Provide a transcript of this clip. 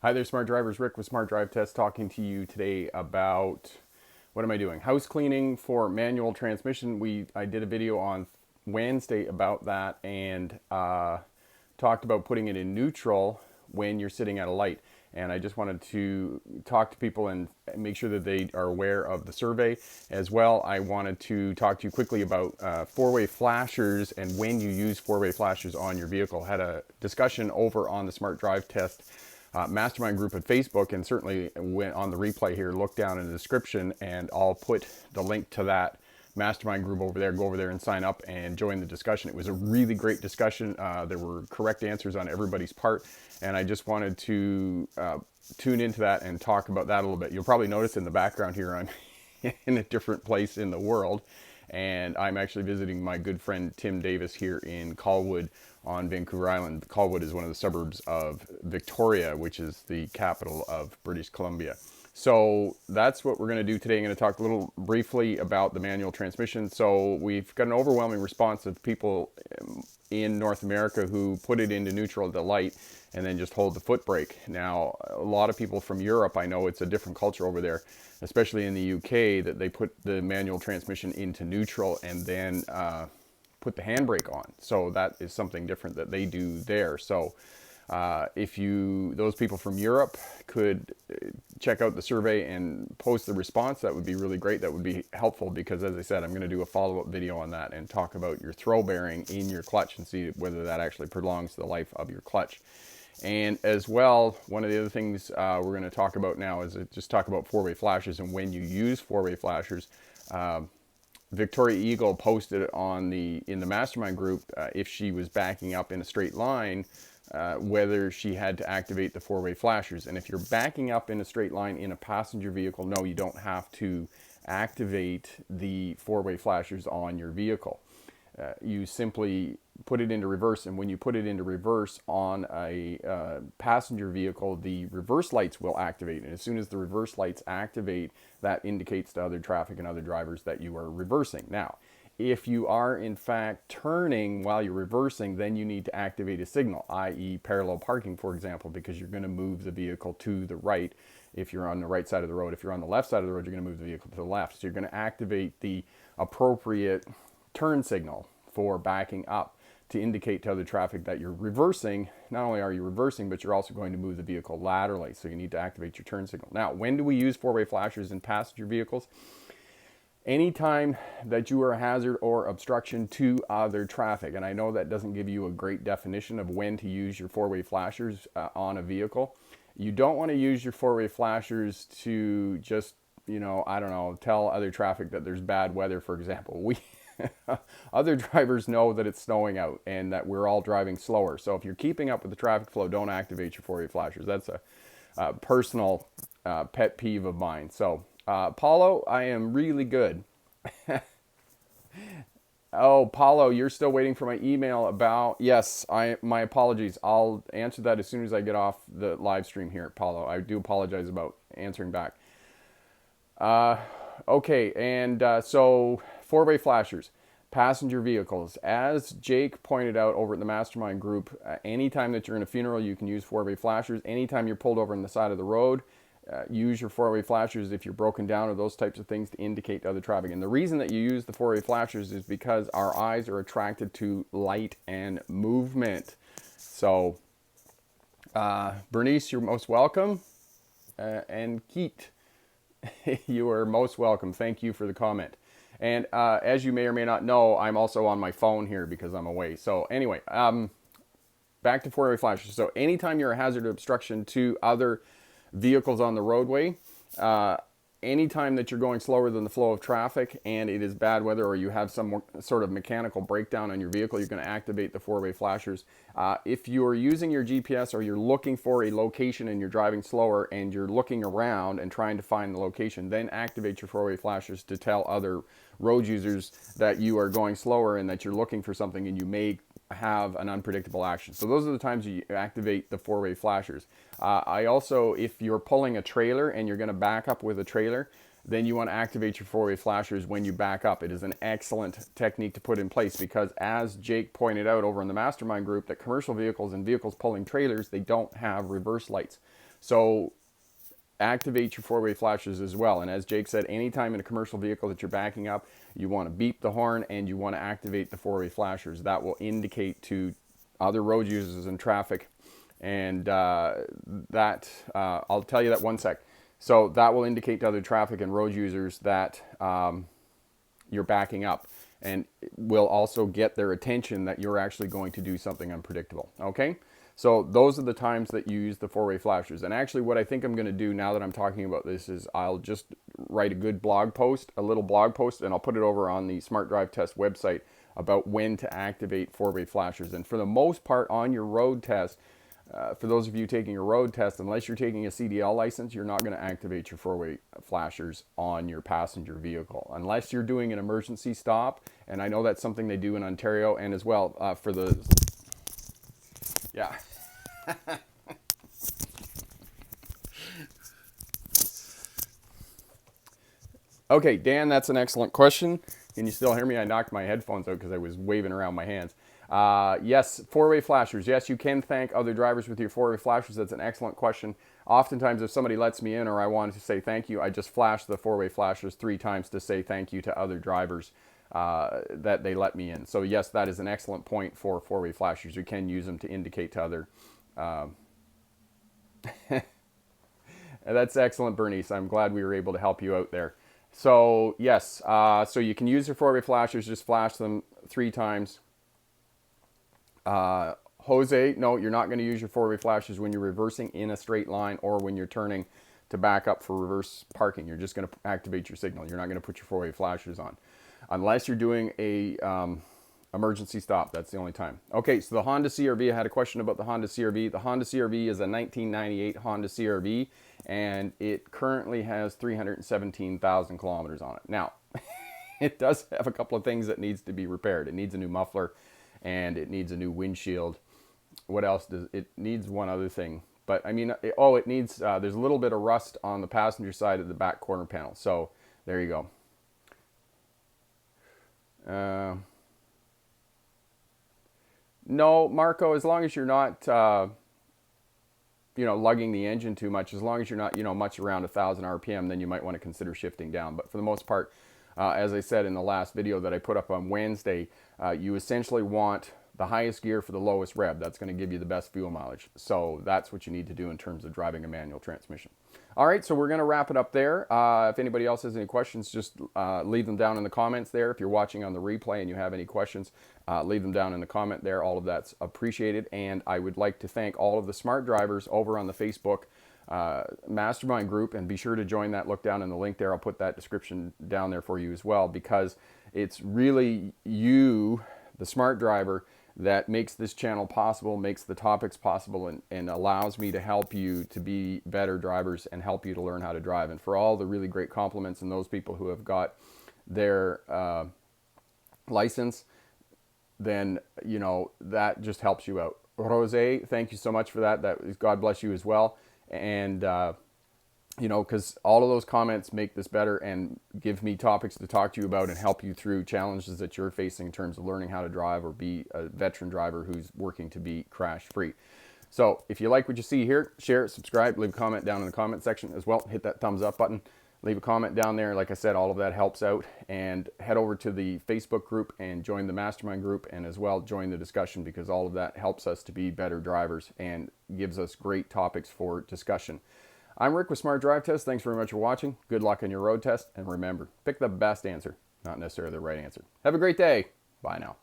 Hi there, Smart Drivers. Rick with Smart Drive Test talking to you today about what am I doing? House cleaning for manual transmission. I did a video on Wednesday about that and talked about putting it in neutral when you're sitting at a light. And I just wanted to talk to people and make sure that they are aware of the survey. As well, I wanted to talk to you quickly about four-way flashers and when you use four-way flashers on your vehicle. Had a discussion over on the Smart Drive Test mastermind group at Facebook, and certainly went on the replay here, look down in the description and I'll put the link to that mastermind group over there. Go over there and sign up and join the discussion. It was a really great discussion. There were correct answers on everybody's part, and I just wanted to tune into that and talk about that a little bit. You'll probably notice in the background here I'm in a different place in the world, and I'm actually visiting my good friend Tim Davis here in Colwood on Vancouver Island. Colwood is one of the suburbs of Victoria, which is the capital of British Columbia. So that's what we're going to do today. I'm going to talk a little briefly about the manual transmission. So we've got an overwhelming response of people in North America who put it into neutral at the light and then just hold the foot brake. Now, a lot of people from Europe, I know it's a different culture over there, especially in the UK, that they put the manual transmission into neutral and then put the handbrake on. So that is something different that they do there. So if those people from Europe could check out the survey and post the response, that would be really great. That would be helpful because, as I said, I'm going to do a follow-up video on that and talk about your throw bearing in your clutch and see whether that actually prolongs the life of your clutch. And as well, one of the other things we're going to talk about now is just talk about four-way flashers and when you use four-way flashers. Victoria Eagle posted in the mastermind group if she was backing up in a straight line, whether she had to activate the four-way flashers. And if you're backing up in a straight line in a passenger vehicle, no, you don't have to activate the four-way flashers on your vehicle. You simply put it into reverse, and when you put it into reverse on a passenger vehicle, the reverse lights will activate, and as soon as the reverse lights activate, that indicates to other traffic and other drivers that you are reversing. Now, if you are in fact turning while you're reversing, then you need to activate a signal, i.e. parallel parking, for example, because you're going to move the vehicle to the right if you're on the right side of the road. If you're on the left side of the road, you're going to move the vehicle to the left. So you're going to activate the appropriate turn signal for backing up to indicate to other traffic that you're reversing. Not only are you reversing, but you're also going to move the vehicle laterally. So you need to activate your turn signal. Now, when do we use four-way flashers in passenger vehicles? Anytime that you are a hazard or obstruction to other traffic. And I know that doesn't give you a great definition of when to use your four-way flashers on a vehicle. You don't want to use your four-way flashers to just, I don't know, tell other traffic that there's bad weather, for example. Other drivers know that it's snowing out and that we're all driving slower. So if you're keeping up with the traffic flow, don't activate your four-way flashers. That's a personal pet peeve of mine. So, Paulo, I am really good. Oh, Paulo, you're still waiting for my email about... Yes, my apologies. I'll answer that as soon as I get off the live stream here, Paulo. I do apologize about answering back. Okay, and so four-way flashers, passenger vehicles. As Jake pointed out over at the mastermind group, anytime that you're in a funeral, you can use four-way flashers. Anytime you're pulled over on the side of the road, use your four-way flashers if you're broken down or those types of things to indicate to other traffic. And the reason that you use the four-way flashers is because our eyes are attracted to light and movement. So, Bernice, you're most welcome. And Keat, you are most welcome. Thank you for the comment. And as you may or may not know, I'm also on my phone here because I'm away. So anyway, back to four-way flashers. So anytime you're a hazard or obstruction to other vehicles on the roadway, anytime that you're going slower than the flow of traffic and it is bad weather or you have some sort of mechanical breakdown on your vehicle, you're going to activate the four-way flashers. If you're using your GPS or you're looking for a location and you're driving slower and you're looking around and trying to find the location, then activate your four-way flashers to tell other road users that you are going slower and that you're looking for something and you may have an unpredictable action. So those are the times you activate the four-way flashers. I also, if you're pulling a trailer and you're going to back up with a trailer, then you want to activate your four-way flashers when you back up. It is an excellent technique to put in place because, as Jake pointed out over in the mastermind group, that commercial vehicles and vehicles pulling trailers, they don't have reverse lights. So activate your four-way flashers as well. And as Jake said, anytime in a commercial vehicle that you're backing up, you want to beep the horn and you want to activate the four-way flashers. That will indicate to other road users in traffic. And I'll tell you that one sec. So that will indicate to other traffic and road users that you're backing up, and will also get their attention that you're actually going to do something unpredictable. Okay? So those are the times that you use the four-way flashers. And actually what I think I'm going to do now that I'm talking about this is I'll just write a good blog post, a little blog post, and I'll put it over on the Smart Drive Test website about when to activate four-way flashers. And for the most part on your road test, for those of you taking a road test, unless you're taking a CDL license, you're not going to activate your four-way flashers on your passenger vehicle. Unless you're doing an emergency stop, and I know that's something they do in Ontario, and as well for the... Yeah. Okay, Dan, that's an excellent question. Can you still hear me? I knocked my headphones out because I was waving around my hands. Yes, four-way flashers. Yes, you can thank other drivers with your four-way flashers. That's an excellent question. Oftentimes, if somebody lets me in or I wanted to say thank you, I just flash the four-way flashers 3 times to say thank you to other drivers that they let me in. So yes, that is an excellent point for four-way flashers. You can use them to indicate to other... That's excellent, Bernice. I'm glad we were able to help you out there. So yes, so you can use your four-way flashers, just flash them 3 times. Jose, no, you're not going to use your four-way flashers when you're reversing in a straight line or when you're turning to back up for reverse parking. You're just going to activate your signal. You're not going to put your four-way flashers on unless you're doing a emergency stop. That's the only time. Okay, so the Honda CR-V, I had a question about the Honda CR-V. The Honda CR-V is a 1998 Honda CR-V, and it currently has 317,000 kilometers on it. Now, it does have a couple of things that needs to be repaired. It needs a new muffler, and it needs a new windshield. What else does it needs? One other thing, but I mean, it needs. There's a little bit of rust on the passenger side of the back corner panel. So there you go. No, Marco, as long as you're not, lugging the engine too much, as long as you're not, much around 1,000 RPM, then you might want to consider shifting down. But for the most part, as I said in the last video that I put up on Wednesday, you essentially want the highest gear for the lowest rev. That's going to give you the best fuel mileage. So that's what you need to do in terms of driving a manual transmission. All right, so we're going to wrap it up there. If anybody else has any questions, just leave them down in the comments there. If you're watching on the replay and you have any questions, leave them down in the comment there. All of that's appreciated. And I would like to thank all of the smart drivers over on the Facebook mastermind group, and be sure to join that. Look down in the link there. I'll put that description down there for you as well, because it's really you, the smart driver, that makes this channel possible, makes the topics possible, and allows me to help you to be better drivers and help you to learn how to drive. And for all the really great compliments and those people who have got their license, then that just helps you out. Jose, thank you so much for that. God bless you as well. And because all of those comments make this better and give me topics to talk to you about and help you through challenges that you're facing in terms of learning how to drive or be a veteran driver who's working to be crash free. So if you like what you see here, share it, subscribe, leave a comment down in the comment section as well. Hit that thumbs up button, leave a comment down there. Like I said, all of that helps out. And head over to the Facebook group and join the mastermind group, and as well join the discussion, because all of that helps us to be better drivers and gives us great topics for discussion. I'm Rick with Smart Drive Test. Thanks very much for watching. Good luck on your road test. And remember, pick the best answer, not necessarily the right answer. Have a great day. Bye now.